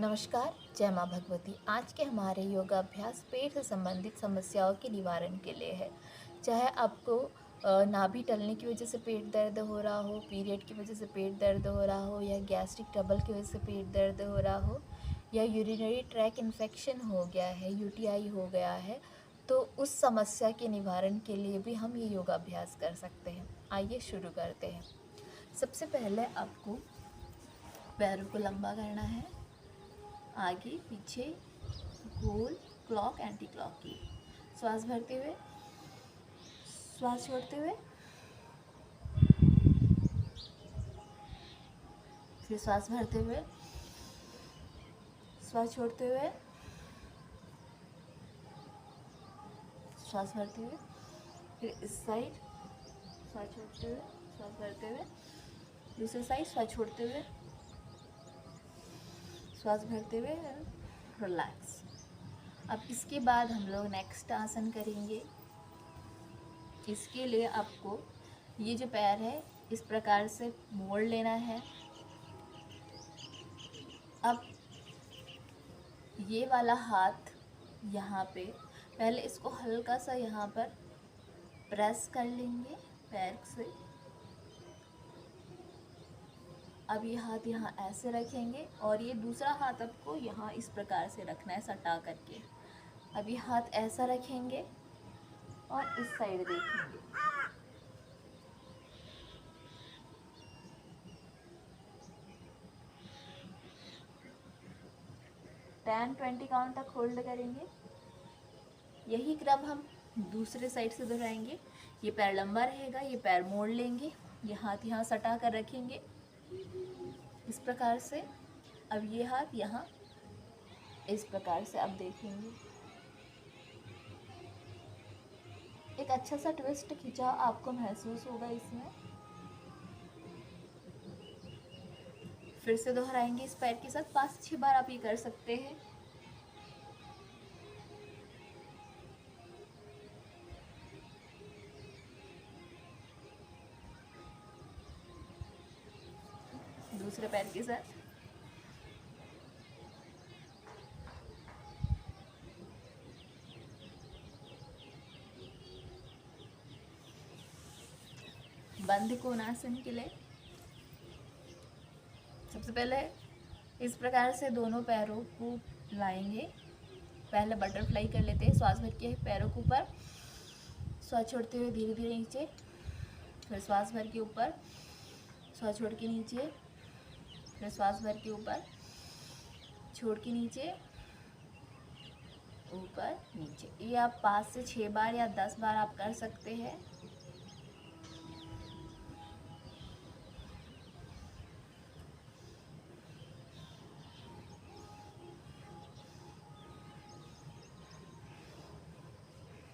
नमस्कार, जय माँ भगवती। आज के हमारे योगाभ्यास पेट से संबंधित समस्याओं के निवारण के लिए है। चाहे आपको नाभि टलने की वजह से पेट दर्द हो रहा हो, पीरियड की वजह से पेट दर्द हो रहा हो, या गैस्ट्रिक ट्रबल की वजह से पेट दर्द हो रहा हो, या यूरिनरी ट्रैक इन्फेक्शन हो गया है, यूटीआई हो गया है, तो उस समस्या के निवारण के लिए भी हम ये योगाभ्यास कर सकते हैं। आइए शुरू करते हैं। सबसे पहले आपको पैरों को लंबा करना है, आगे पीछे गोल, क्लॉक एंटी क्लॉक की। श्वास भरते हुए, श्वास छोड़ते हुए, फिर श्वास भरते हुए, श्वास छोड़ते हुए, श्वास भरते हुए, फिर इस साइड श्वास छोड़ते हुए, श्वास भरते हुए, दूसरे साइड श्वास छोड़ते हुए, श्वास भरते हुए, रिलैक्स। अब इसके बाद हम लोग नेक्स्ट आसन करेंगे। इसके लिए आपको ये जो पैर है इस प्रकार से मोड़ लेना है। अब ये वाला हाथ यहाँ पे, पहले इसको हल्का सा यहाँ पर प्रेस कर लेंगे पैर से। अब ये हाथ यहाँ ऐसे रखेंगे और ये दूसरा हाथ आपको यहाँ इस प्रकार से रखना है, सटा करके। अब ये हाथ ऐसा रखेंगे और इस साइड देखेंगे। 10-20 काउंट तक होल्ड करेंगे। यही क्रम हम दूसरे साइड से दोहराएंगे। ये पैर लंबा रहेगा, ये पैर मोड़ लेंगे, ये हाथ यहाँ सटा कर रखेंगे इस प्रकार से। अब ये हाथ यहाँ इस प्रकार से अब देखेंगे। एक अच्छा सा ट्विस्ट खिंचाव आपको महसूस होगा इसमें। फिर से दोहराएंगे इस पैर के साथ। 5-6 बार आप ये कर सकते हैं। दूसरे पैर के साथ। बंद कोणासन के लिए सबसे पहले इस प्रकार से दोनों पैरों को लाएंगे। पहले बटरफ्लाई कर लेते हैं। श्वास भर के पैरों के ऊपर, श्वास छोड़ते हुए धीरे धीरे नीचे, फिर श्वास भर के ऊपर, श्वास छोड़ के नीचे, फिर श्वास भर के ऊपर, छोड़ के नीचे, ऊपर नीचे। ये आप 5 से 6 बार या 10 बार आप कर सकते हैं।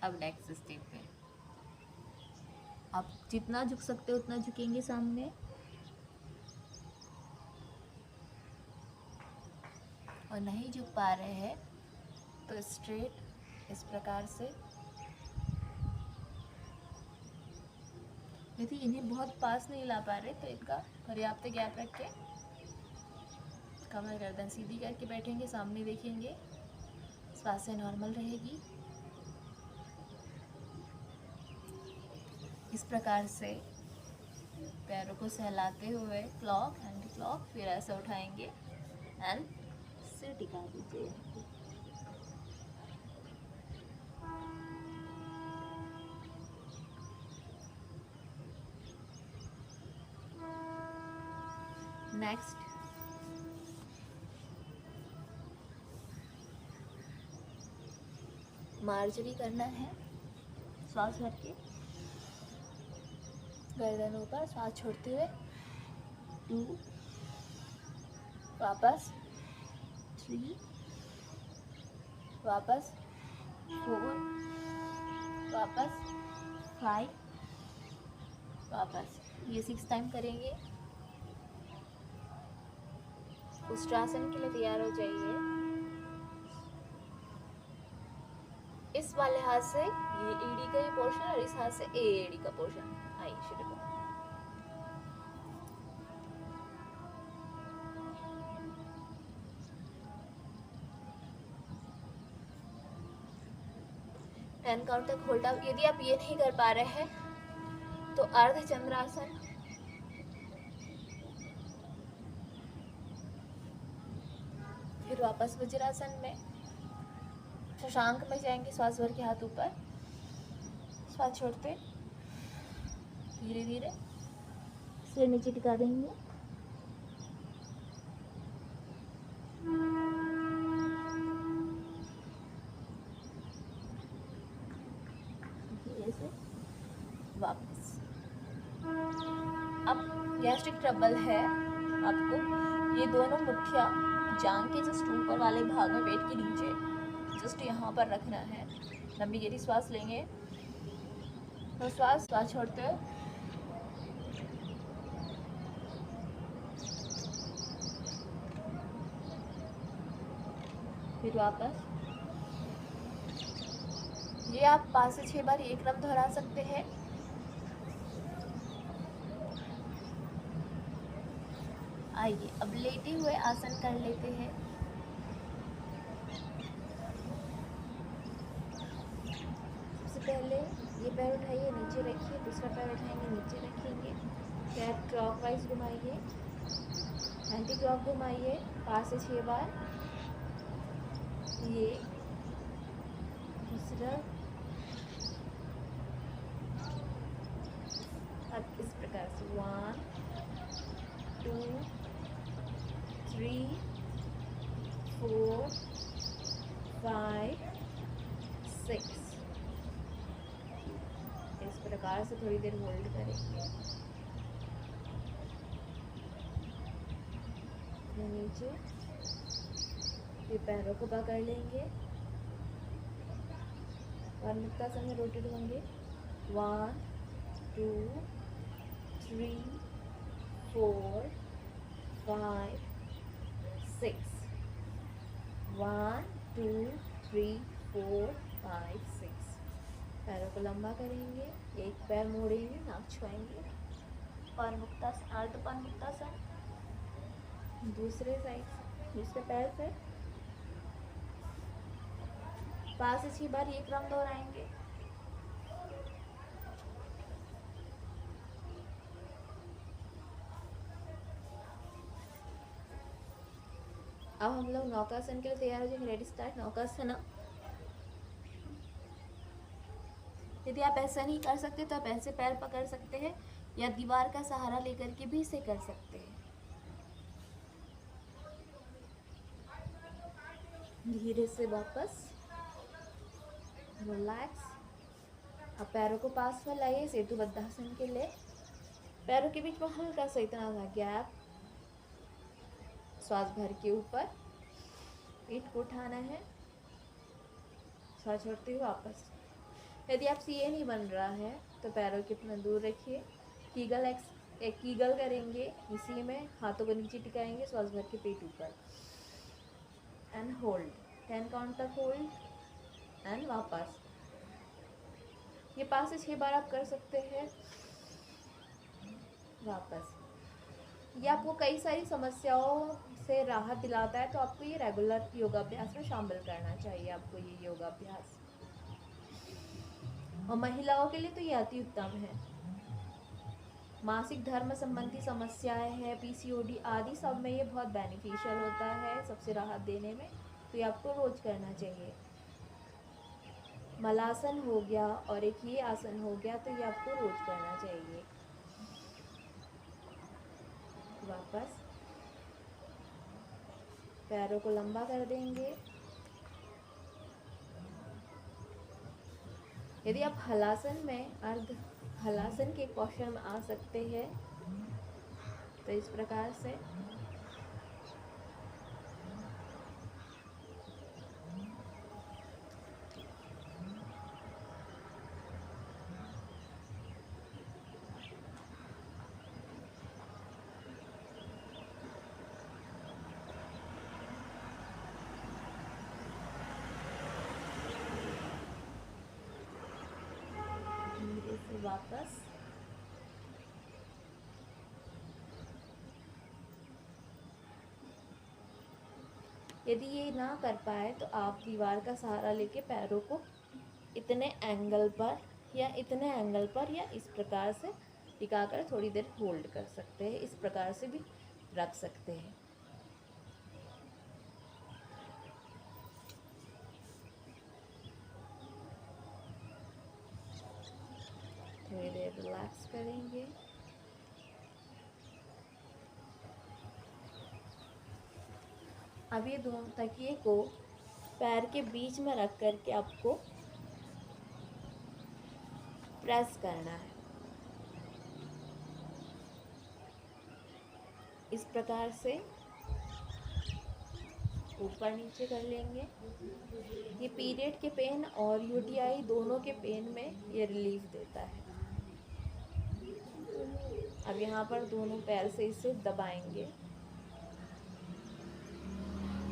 अब नेक्स्ट स्टेप पे आप जितना झुक सकते हो उतना झुकेंगे सामने, और नहीं झुक पा रहे हैं तो स्ट्रेट इस प्रकार से। यदि इन्हें बहुत पास नहीं ला पा रहे तो इनका पर्याप्त गैप रख के कमर गर्दन सीधी करके बैठेंगे, सामने देखेंगे, श्वासें नॉर्मल रहेगी। इस प्रकार से पैरों को सहलाते हुए क्लॉक एंड क्लॉक, फिर ऐसे उठाएंगे एंड सिर टिका दीजिए। नेक्स्ट मार्जरी करना है। श्वास भर के गर्दन ऊपर, श्वास छोड़ते हुए 2, वापस 3, वापस 4, वापस 5, वापस। ये 6 टाइम करेंगे। उष्ट्रासन के लिए तैयार हो जाइए। इस वाले हाथ से ये एडी का ये पोर्शन और इस हाथ से ए एडी का पोर्शन। आइए शुरू करें। 10 काउंट तक होल्ड अप। यदि आप ये नहीं कर पा रहे हैं तो अर्ध चंद्रासन, फिर वापस वज्रासन में, शशांक में जाएंगे, श्वास भर के हाथ ऊपर, श्वास छोड़ते धीरे धीरे सिर नीचे टिका देंगे। धीरे से वापस। अब गैस्ट्रिक ट्रबल है आपको, ये दोनों मुठ्ठियाँ जांघ के जस्ट ऊपर वाले भाग में, पेट के नीचे जस्ट यहाँ पर रखना है। लंबी गहरी श्वास लेंगे, तो श्वास छोड़ते हुए फिर वापस। ये आप 5 से 6 बार ये क्रम दोहरा सकते हैं। आइए अब लेटे हुए आसन कर लेते हैं। सबसे पहले ये पैर उठाइए, नीचे रखिए, दूसरा पैर उठाएंगे, नीचे रखेंगे, पैर क्लॉकवाइज घुमाइए, एंटी क्लॉक घुमाइए 5 से 6 बार। ये दूसरा, अब इस प्रकार से 1 2 3 4 5 6। इस प्रकार से थोड़ी देर होल्ड करेंगे। नीचे ये पैरों को पकड़ लेंगे और मुक्तासन में रोटेट होंगे। 1 2 3 4 5 6। 1 2 3 4 5 6। पैरों को लंबा करेंगे, एक पैर मोड़ेंगे, नाक छुआएंगे, और मुक्तासन, अर्धपन मुक्तासन दूसरे साइड से, दूसरे पैर से 5 से 6 बार ये क्रम दोहराएंगे। अब हम लोग नौकासन के लिए तैयार हो जाएंगे। Ready start. नौकासन। यदि आप ऐसा नहीं कर सकते तो आप ऐसे पैर पकड़ सकते हैं या दीवार का सहारा लेकर के भी इसे कर सकते हैं। धीरे से वापस रिलैक्स। अब पैरों को पास में लाइए सेतुबद्धासन के लिए। पैरों के बीच में हल्का सा इतना सा गैप, श्वास भर के ऊपर, पीठ को उठाना है, श्वास छोड़ते हुए वापस। यदि आपसे ये नहीं बन रहा है तो पैरों के अपना दूर रखिए। कीगल करेंगे, इसी में हाथों को नीचे टिकाएंगे, श्वास भर के पेट ऊपर, एंड होल्ड 10 काउंट तक होल्ड एंड वापस। ये 5 से 6 बार आप कर सकते हैं। वापस। ये आपको कई सारी समस्याओं से राहत दिलाता है, तो आपको ये रेगुलर योगाभ्यास में शामिल करना चाहिए। आपको ये योगाभ्यास, और महिलाओं के लिए तो ये अति उत्तम है। मासिक धर्म संबंधी समस्याएं हैं, पीसीओडी आदि, सब में ये बहुत बेनिफिशियल होता है, सबसे राहत देने में। तो ये आपको रोज करना चाहिए। मलासन हो गया और एक ये आसन हो गया, तो ये आपको रोज करना चाहिए। वापस पैरों को लंबा कर देंगे। यदि आप हलासन में, अर्ध हलासन के पोस्चर में आ सकते हैं तो इस प्रकार से वापस। यदि ये ना कर पाए तो आप दीवार का सहारा लेके पैरों को इतने एंगल पर या इतने एंगल पर, या इस प्रकार से टिकाकर थोड़ी देर होल्ड कर सकते हैं। इस प्रकार से भी रख सकते हैं। थोड़ी देर रिलैक्स करेंगे। अब ये दोनों तकिए को पैर के बीच में रख करके आपको प्रेस करना है। इस प्रकार से ऊपर नीचे कर लेंगे। ये पीरियड के पेन और यूटीआई दोनों के पेन में ये रिलीफ देता है। अब यहाँ पर दोनों पैर से इसे दबाएंगे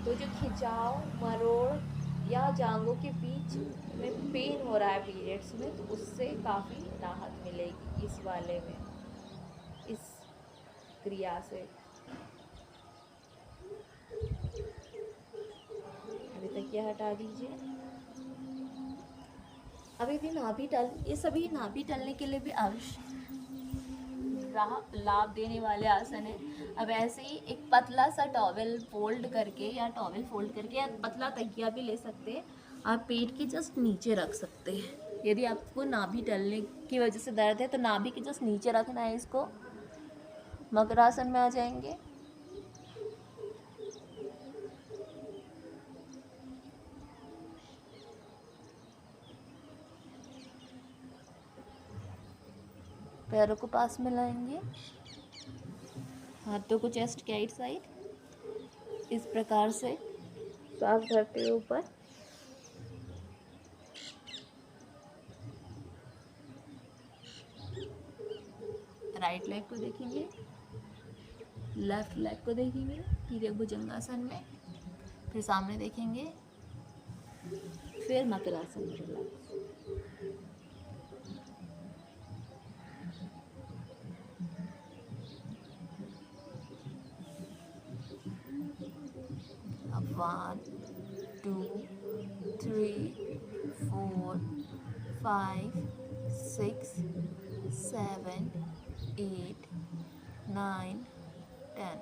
तो जो खिंचाव, मरोड़ या जांघों के बीच में पेन हो रहा है पीरियड्स में, तो उससे काफ़ी राहत मिलेगी इस वाले में, इस क्रिया से। अभी तक ये हटा दीजिए। अभी भी नाभि टल, ये सभी नाभि टलने के लिए भी आवश्यक लाभ देने वाले आसन है। अब ऐसे ही एक पतला सा टॉवेल फोल्ड करके या टॉवेल फोल्ड करके या पतला तकिया भी ले सकते हैं, आप पेट के जस्ट नीचे रख सकते हैं। यदि आपको नाभि टलने की वजह से दर्द है तो नाभि के जस्ट नीचे रखना है इसको। मकरासन में आ जाएंगे। पैरों को पास में लाएंगे, हाथों को चेस्ट के राइट साइड, इस प्रकार से सांस भरते हुए ऊपर। राइट लेग को देखेंगे, लेफ्ट लेग को देखेंगे तिर्यक भुजंगासन में, फिर सामने देखेंगे, फिर मकरासन में रिलैक्स। अब 1 2 3 4 5 6 7 8 9 10।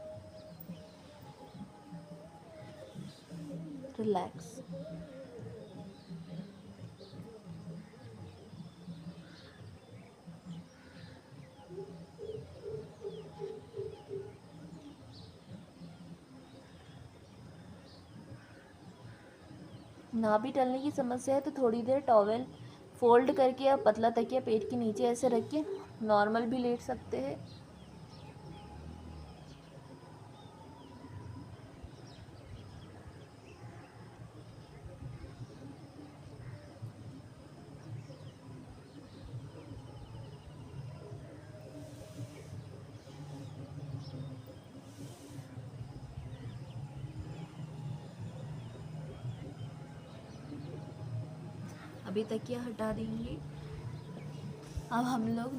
रिलैक्स। नाभि टलने की समस्या है तो थोड़ी देर टॉवेल फोल्ड करके या पतला तकिया पेट के नीचे ऐसे रख के नॉर्मल भी लेट सकते हैं। अभी तकिया हटा देंगे। अब हम लोग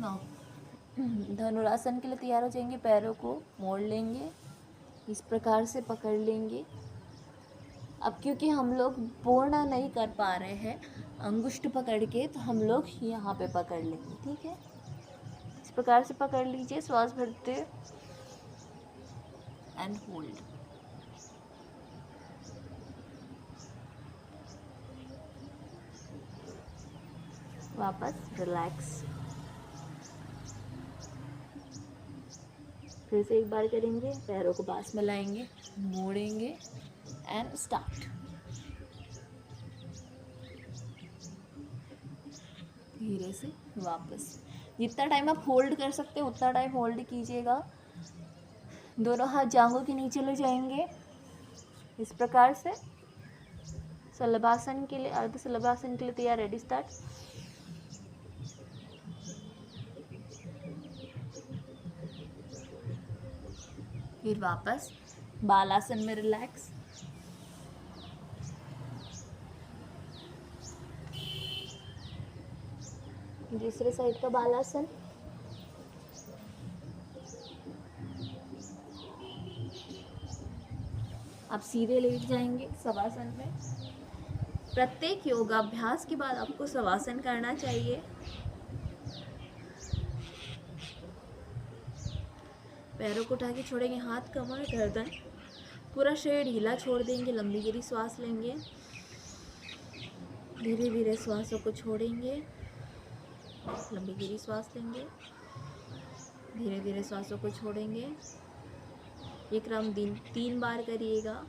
धनुरासन के लिए तैयार हो जाएंगे। पैरों को मोड़ लेंगे, इस प्रकार से पकड़ लेंगे। अब क्योंकि हम लोग पूर्ण नहीं कर पा रहे हैं अंगुष्ठ पकड़ के, तो हम लोग यहाँ पे पकड़ लेंगे, ठीक है। इस प्रकार से पकड़ लीजिए, श्वास भरते एंड होल्ड। वापस रिलैक्स। फिर से एक बार करेंगे, पैरों को पास में लाएंगे, मोड़ेंगे एंड स्टार्ट। धीरे से वापस। जितना टाइम आप होल्ड कर सकते हैं उतना टाइम होल्ड कीजिएगा। दोनों हाथ जांघों के नीचे ले जाएंगे इस प्रकार से। शलभासन के लिए, अर्ध शलभासन के लिए तैयार, रेडी, स्टार्ट। फिर वापस बालासन में रिलैक्स। दूसरे साइड का बालासन। आप सीधे लेट जाएंगे शवासन में। प्रत्येक योगाभ्यास के बाद आपको शवासन करना चाहिए। पैरों को उठा के छोड़ेंगे, हाथ, कमर, गर्दन, पूरा शरीर ढीला छोड़ देंगे। लंबी गहरी सांस लेंगे, धीरे धीरे श्वासों को छोड़ेंगे। लंबी गहरी सांस लेंगे, धीरे धीरे श्वासों को छोड़ेंगे। ये क्रम 3 बार करिएगा।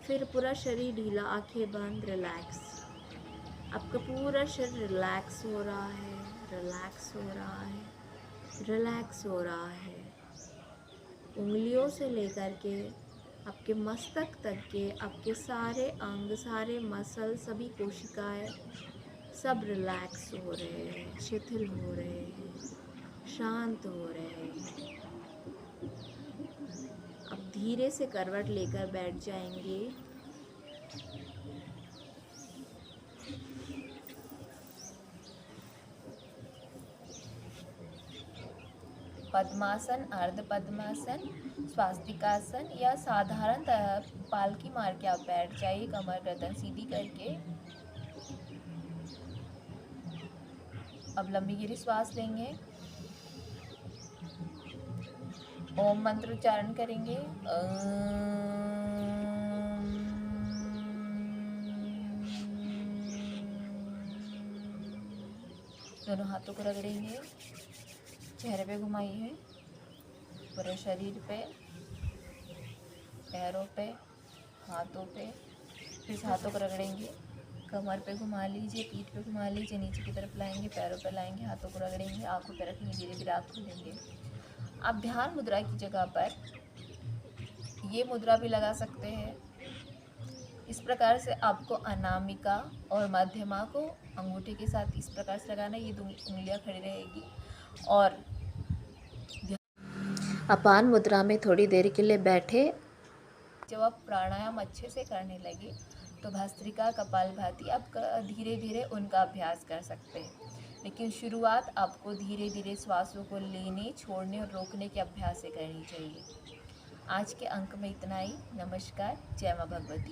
फिर पूरा शरीर ढीला, आंखें बंद, रिलैक्स। आपका पूरा शरीर रिलैक्स हो रहा है, रिलैक्स हो रहा है, रिलैक्स हो रहा है। उंगलियों से लेकर के आपके मस्तक तक के आपके सारे अंग, सारे मसल, सभी कोशिकाएं सब रिलैक्स हो रहे हैं, शिथिल हो रहे हैं, शांत हो रहे हैं। अब धीरे से करवट लेकर बैठ जाएंगे। पद्मासन, अर्ध पद्मासन, स्वास्तिकासन या साधारण पालकी मार के आप बैठ जाइए, कमर गर्दन सीधी करके। अब लंबी गहरी श्वास लेंगे, ओम मंत्र उच्चारण करेंगे। दोनों हाथों को रगड़ेंगे, चेहरे पे घुमाइए, पूरे शरीर पे, पैरों पे, हाथों पे। फिर हाथों को रगड़ेंगे, कमर पे घुमा लीजिए, पीठ पे घुमा लीजिए, नीचे की तरफ लाएंगे, पैरों पे लाएंगे, हाथों को रगड़ेंगे, आंखों पे रखेंगे, धीरे धीरे आँख खोलेंगे। आप ध्यान मुद्रा की जगह पर ये मुद्रा भी लगा सकते हैं। इस प्रकार से आपको अनामिका और मध्यमा को अंगूठे के साथ इस प्रकार से लगाना, ये 2 उंगलियां खड़ी रहेगी। और अपान मुद्रा में थोड़ी देर के लिए बैठे। जब आप प्राणायाम अच्छे से करने लगे तो भस्त्रिका, कपालभाति आप धीरे धीरे उनका अभ्यास कर सकते हैं। लेकिन शुरुआत आपको धीरे धीरे श्वासों को लेने, छोड़ने और रोकने के अभ्यास से करनी चाहिए। आज के अंक में इतना ही। नमस्कार। जय मां भगवती।